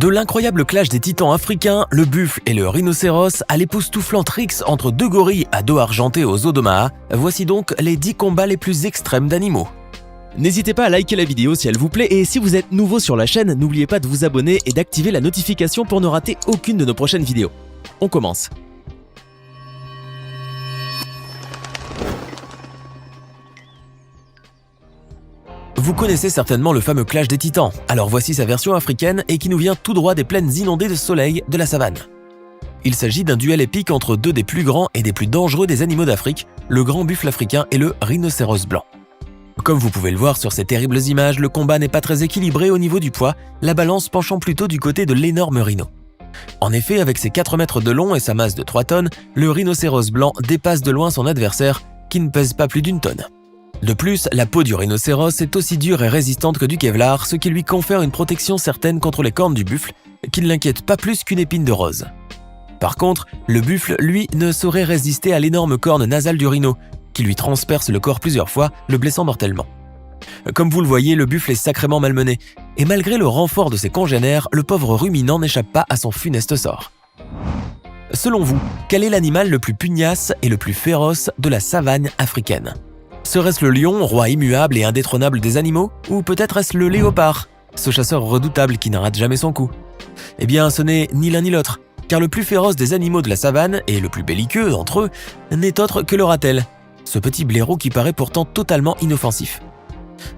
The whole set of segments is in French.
De l'incroyable clash des titans africains, le buffle et le rhinocéros, à l'époustouflant Trix entre deux gorilles à dos argentés aux eaux d'Omaha, voici donc les 10 combats les plus extrêmes d'animaux. N'hésitez pas à liker la vidéo si elle vous plaît et si vous êtes nouveau sur la chaîne, n'oubliez pas de vous abonner et d'activer la notification pour ne rater aucune de nos prochaines vidéos. On commence. Vous connaissez certainement le fameux clash des titans, alors voici sa version africaine et qui nous vient tout droit des plaines inondées de soleil de la savane. Il s'agit d'un duel épique entre deux des plus grands et des plus dangereux des animaux d'Afrique, le grand buffle africain et le rhinocéros blanc. Comme vous pouvez le voir sur ces terribles images, le combat n'est pas très équilibré au niveau du poids, la balance penchant plutôt du côté de l'énorme rhino. En effet, avec ses 4 mètres de long et sa masse de 3 tonnes, le rhinocéros blanc dépasse de loin son adversaire, qui ne pèse pas plus d'1 tonne. De plus, la peau du rhinocéros est aussi dure et résistante que du Kevlar, ce qui lui confère une protection certaine contre les cornes du buffle, qui ne l'inquiète pas plus qu'une épine de rose. Par contre, le buffle, lui, ne saurait résister à l'énorme corne nasale du rhino, qui lui transperce le corps plusieurs fois, le blessant mortellement. Comme vous le voyez, le buffle est sacrément malmené, et malgré le renfort de ses congénères, le pauvre ruminant n'échappe pas à son funeste sort. Selon vous, quel est l'animal le plus pugnace et le plus féroce de la savane africaine ? Serait-ce le lion, roi immuable et indétrônable des animaux, ou peut-être est-ce le léopard, ce chasseur redoutable qui ne rate jamais son coup? Eh bien, ce n'est ni l'un ni l'autre, car le plus féroce des animaux de la savane, et le plus belliqueux d'entre eux, n'est autre que le ratel, ce petit blaireau qui paraît pourtant totalement inoffensif.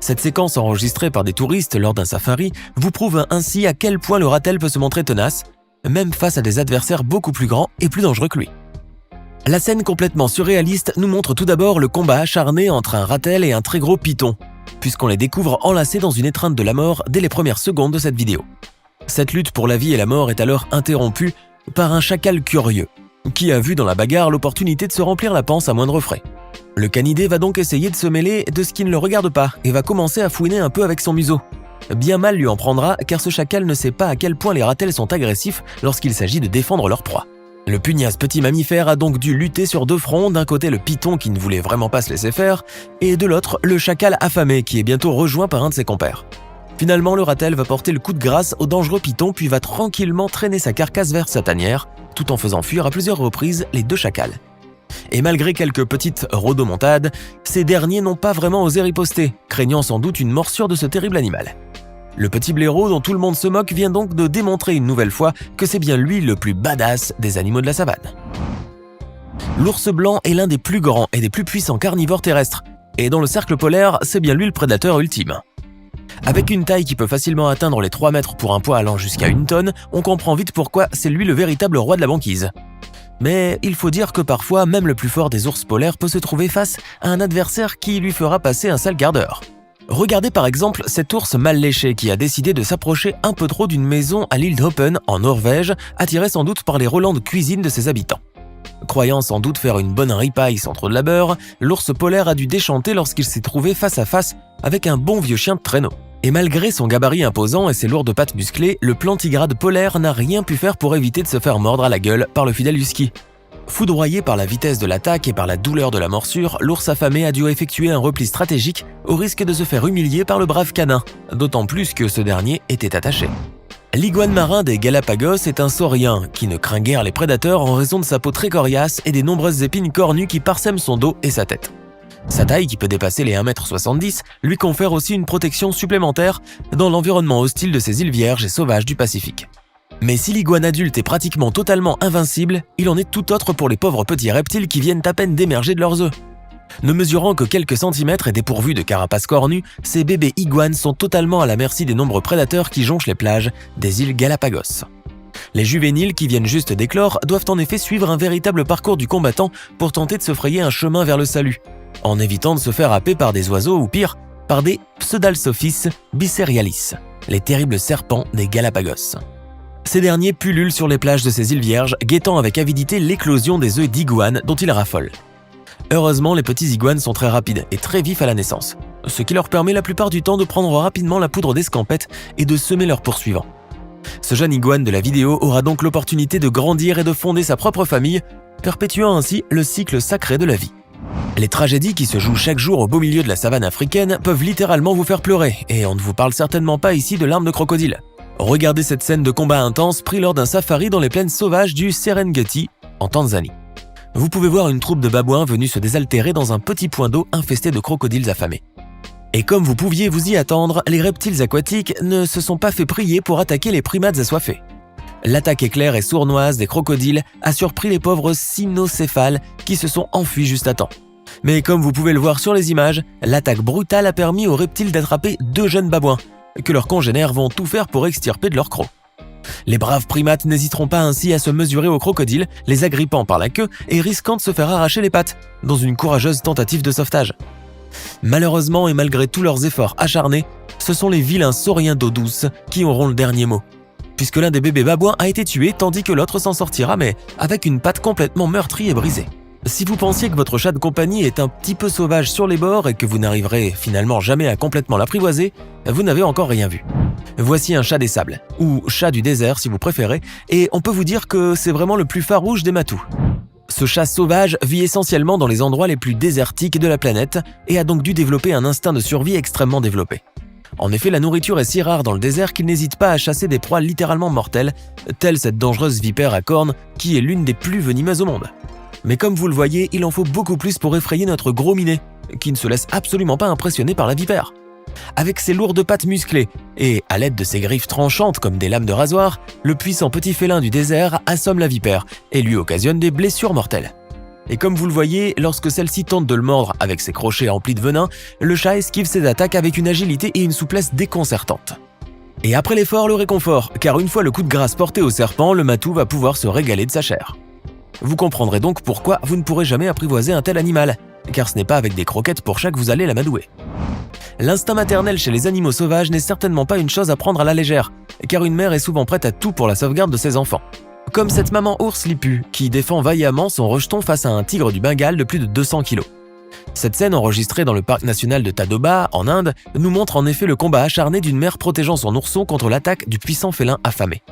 Cette séquence enregistrée par des touristes lors d'un safari vous prouve ainsi à quel point le ratel peut se montrer tenace, même face à des adversaires beaucoup plus grands et plus dangereux que lui. La scène complètement surréaliste nous montre tout d'abord le combat acharné entre un ratel et un très gros python, puisqu'on les découvre enlacés dans une étreinte de la mort dès les premières secondes de cette vidéo. Cette lutte pour la vie et la mort est alors interrompue par un chacal curieux, qui a vu dans la bagarre l'opportunité de se remplir la panse à moindre frais. Le canidé va donc essayer de se mêler de ce qui ne le regarde pas et va commencer à fouiner un peu avec son museau. Bien mal lui en prendra car ce chacal ne sait pas à quel point les ratels sont agressifs lorsqu'il s'agit de défendre leur proie. Le pugnace petit mammifère a donc dû lutter sur 2 fronts, d'un côté le python qui ne voulait vraiment pas se laisser faire, et de l'autre le chacal affamé qui est bientôt rejoint par un de ses compères. Finalement, le ratel va porter le coup de grâce au dangereux python puis va tranquillement traîner sa carcasse vers sa tanière, tout en faisant fuir à plusieurs reprises les 2 chacals. Et malgré quelques petites rodomontades, ces derniers n'ont pas vraiment osé riposter, craignant sans doute une morsure de ce terrible animal. Le petit blaireau dont tout le monde se moque vient donc de démontrer une nouvelle fois que c'est bien lui le plus badass des animaux de la savane. L'ours blanc est l'un des plus grands et des plus puissants carnivores terrestres, et dans le cercle polaire, c'est bien lui le prédateur ultime. Avec une taille qui peut facilement atteindre les 3 mètres pour un poids allant jusqu'à 1 tonne, on comprend vite pourquoi c'est lui le véritable roi de la banquise. Mais il faut dire que parfois, même le plus fort des ours polaires peut se trouver face à un adversaire qui lui fera passer un sale quart d'heure. Regardez par exemple cet ours mal léché qui a décidé de s'approcher un peu trop d'une maison à l'île d'Hopen en Norvège, attiré sans doute par les relents de cuisine de ses habitants. Croyant sans doute faire une bonne ripaille sans trop de labeur, l'ours polaire a dû déchanter lorsqu'il s'est trouvé face à face avec un bon vieux chien de traîneau. Et malgré son gabarit imposant et ses lourdes pattes musclées, le plantigrade polaire n'a rien pu faire pour éviter de se faire mordre à la gueule par le fidèle husky. Foudroyé par la vitesse de l'attaque et par la douleur de la morsure, l'ours affamé a dû effectuer un repli stratégique au risque de se faire humilier par le brave canin, d'autant plus que ce dernier était attaché. L'iguane marin des Galapagos est un saurien qui ne craint guère les prédateurs en raison de sa peau très coriace et des nombreuses épines cornues qui parsèment son dos et sa tête. Sa taille, qui peut dépasser les 1,70 m, lui confère aussi une protection supplémentaire dans l'environnement hostile de ces îles vierges et sauvages du Pacifique. Mais si l'iguane adulte est pratiquement totalement invincible, il en est tout autre pour les pauvres petits reptiles qui viennent à peine d'émerger de leurs œufs. Ne mesurant que quelques centimètres et dépourvus de carapace cornue, ces bébés iguanes sont totalement à la merci des nombreux prédateurs qui jonchent les plages des îles Galapagos. Les juvéniles qui viennent juste d'éclore doivent en effet suivre un véritable parcours du combattant pour tenter de se frayer un chemin vers le salut, en évitant de se faire happer par des oiseaux ou pire, par des Pseudalsophis bicerialis, les terribles serpents des Galapagos. Ces derniers pullulent sur les plages de ces îles vierges, guettant avec avidité l'éclosion des œufs d'iguane dont ils raffolent. Heureusement, les petits iguanes sont très rapides et très vifs à la naissance, ce qui leur permet la plupart du temps de prendre rapidement la poudre d'escampette et de semer leurs poursuivants. Ce jeune iguane de la vidéo aura donc l'opportunité de grandir et de fonder sa propre famille, perpétuant ainsi le cycle sacré de la vie. Les tragédies qui se jouent chaque jour au beau milieu de la savane africaine peuvent littéralement vous faire pleurer, et on ne vous parle certainement pas ici de larmes de crocodile. Regardez cette scène de combat intense pris lors d'un safari dans les plaines sauvages du Serengeti, en Tanzanie. Vous pouvez voir une troupe de babouins venus se désaltérer dans un petit point d'eau infesté de crocodiles affamés. Et comme vous pouviez vous y attendre, les reptiles aquatiques ne se sont pas fait prier pour attaquer les primates assoiffés. L'attaque éclair et sournoise des crocodiles a surpris les pauvres cynocéphales qui se sont enfuis juste à temps. Mais comme vous pouvez le voir sur les images, l'attaque brutale a permis aux reptiles d'attraper 2 jeunes babouins, que leurs congénères vont tout faire pour extirper de leur croc. Les braves primates n'hésiteront pas ainsi à se mesurer aux crocodiles, les agrippant par la queue et risquant de se faire arracher les pattes, dans une courageuse tentative de sauvetage. Malheureusement et malgré tous leurs efforts acharnés, ce sont les vilains sauriens d'eau douce qui auront le dernier mot. Puisque l'un des bébés babouins a été tué tandis que l'autre s'en sortira, mais avec une patte complètement meurtrie et brisée. Si vous pensiez que votre chat de compagnie est un petit peu sauvage sur les bords et que vous n'arriverez finalement jamais à complètement l'apprivoiser, vous n'avez encore rien vu. Voici un chat des sables, ou chat du désert si vous préférez, et on peut vous dire que c'est vraiment le plus farouche des matous. Ce chat sauvage vit essentiellement dans les endroits les plus désertiques de la planète et a donc dû développer un instinct de survie extrêmement développé. En effet, la nourriture est si rare dans le désert qu'il n'hésite pas à chasser des proies littéralement mortelles, telle cette dangereuse vipère à cornes qui est l'une des plus venimeuses au monde. Mais comme vous le voyez, il en faut beaucoup plus pour effrayer notre gros minet, qui ne se laisse absolument pas impressionner par la vipère. Avec ses lourdes pattes musclées et à l'aide de ses griffes tranchantes comme des lames de rasoir, le puissant petit félin du désert assomme la vipère et lui occasionne des blessures mortelles. Et comme vous le voyez, lorsque celle-ci tente de le mordre avec ses crochets emplis de venin, le chat esquive ses attaques avec une agilité et une souplesse déconcertantes. Et après l'effort, le réconfort, car une fois le coup de grâce porté au serpent, le matou va pouvoir se régaler de sa chair. Vous comprendrez donc pourquoi vous ne pourrez jamais apprivoiser un tel animal, car ce n'est pas avec des croquettes pour chat que vous allez l'amadouer. L'instinct maternel chez les animaux sauvages n'est certainement pas une chose à prendre à la légère, car une mère est souvent prête à tout pour la sauvegarde de ses enfants. Comme cette maman ours Lipu, qui défend vaillamment son rejeton face à un tigre du Bengale de plus de 200 kg. Cette scène enregistrée dans le parc national de Tadoba, en Inde, nous montre en effet le combat acharné d'une mère protégeant son ourson contre l'attaque du puissant félin affamé.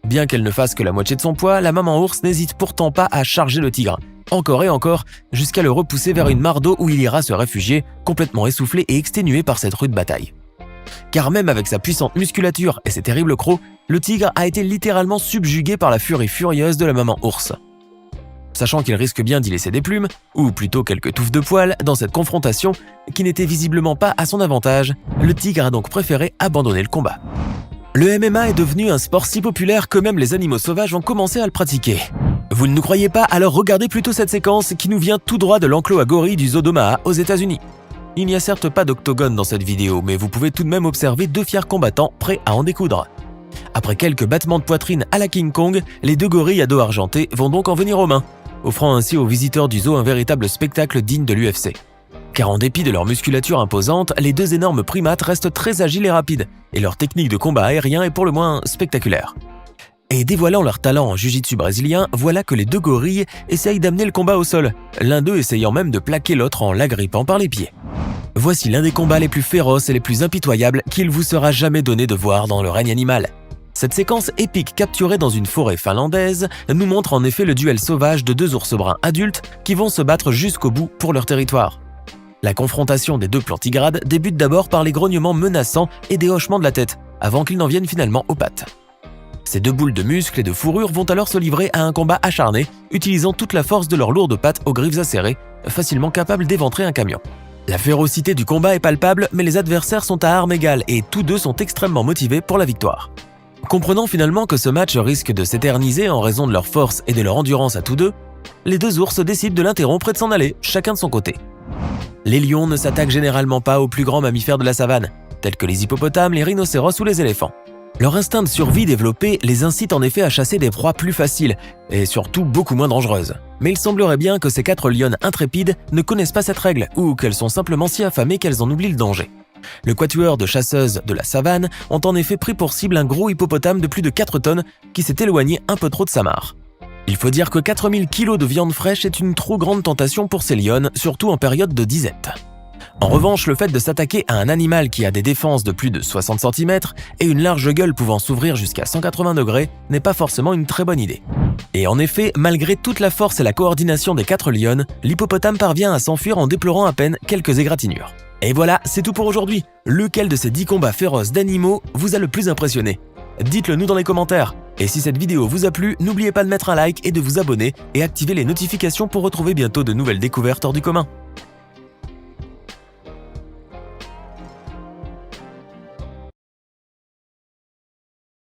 Bien qu'elle ne fasse que la moitié de son poids, la maman ours n'hésite pourtant pas à charger le tigre, encore et encore, jusqu'à le repousser vers une mare d'eau où il ira se réfugier, complètement essoufflé et exténué par cette rude bataille. Car même avec sa puissante musculature et ses terribles crocs, le tigre a été littéralement subjugué par la furie furieuse de la maman ours. Sachant qu'il risque bien d'y laisser des plumes, ou plutôt quelques touffes de poils, dans cette confrontation, qui n'était visiblement pas à son avantage, le tigre a donc préféré abandonner le combat. Le MMA est devenu un sport si populaire que même les animaux sauvages ont commencé à le pratiquer. Vous ne nous croyez pas, alors regardez plutôt cette séquence qui nous vient tout droit de l'enclos à gorilles du zoo d'Omaha aux États-Unis. Il n'y a certes pas d'octogone dans cette vidéo, mais vous pouvez tout de même observer 2 fiers combattants prêts à en découdre. Après quelques battements de poitrine à la King Kong, les 2 gorilles à dos argenté vont donc en venir aux mains, offrant ainsi aux visiteurs du zoo un véritable spectacle digne de l'UFC. Car en dépit de leur musculature imposante, les 2 énormes primates restent très agiles et rapides, et leur technique de combat aérien est pour le moins spectaculaire. Et dévoilant leur talent en jiu-jitsu brésilien, voilà que les 2 gorilles essayent d'amener le combat au sol, l'un d'eux essayant même de plaquer l'autre en l'agrippant par les pieds. Voici l'un des combats les plus féroces et les plus impitoyables qu'il vous sera jamais donné de voir dans le règne animal. Cette séquence épique capturée dans une forêt finlandaise nous montre en effet le duel sauvage de 2 ours bruns adultes qui vont se battre jusqu'au bout pour leur territoire. La confrontation des 2 plantigrades débute d'abord par les grognements menaçants et des hochements de la tête, avant qu'ils n'en viennent finalement aux pattes. Ces 2 boules de muscles et de fourrure vont alors se livrer à un combat acharné, utilisant toute la force de leurs lourdes pattes aux griffes acérées, facilement capables d'éventrer un camion. La férocité du combat est palpable, mais les adversaires sont à armes égales et tous 2 sont extrêmement motivés pour la victoire. Comprenant finalement que ce match risque de s'éterniser en raison de leur force et de leur endurance à tous 2, les 2 ours décident de l'interrompre et de s'en aller, chacun de son côté. Les lions ne s'attaquent généralement pas aux plus grands mammifères de la savane, tels que les hippopotames, les rhinocéros ou les éléphants. Leur instinct de survie développé les incite en effet à chasser des proies plus faciles et surtout beaucoup moins dangereuses. Mais il semblerait bien que ces 4 lionnes intrépides ne connaissent pas cette règle ou qu'elles sont simplement si affamées qu'elles en oublient le danger. Le quatuor de chasseuses de la savane ont en effet pris pour cible un gros hippopotame de plus de 4 tonnes qui s'est éloigné un peu trop de sa mare. Il faut dire que 4000 kg de viande fraîche est une trop grande tentation pour ces lionnes, surtout en période de disette. En revanche, le fait de s'attaquer à un animal qui a des défenses de plus de 60 cm et une large gueule pouvant s'ouvrir jusqu'à 180 degrés n'est pas forcément une très bonne idée. Et en effet, malgré toute la force et la coordination des 4 lionnes, l'hippopotame parvient à s'enfuir en déplorant à peine quelques égratignures. Et voilà, c'est tout pour aujourd'hui. Lequel de ces 10 combats féroces d'animaux vous a le plus impressionné ? Dites-le nous dans les commentaires. Et si cette vidéo vous a plu, n'oubliez pas de mettre un like et de vous abonner et activer les notifications pour retrouver bientôt de nouvelles découvertes hors du commun.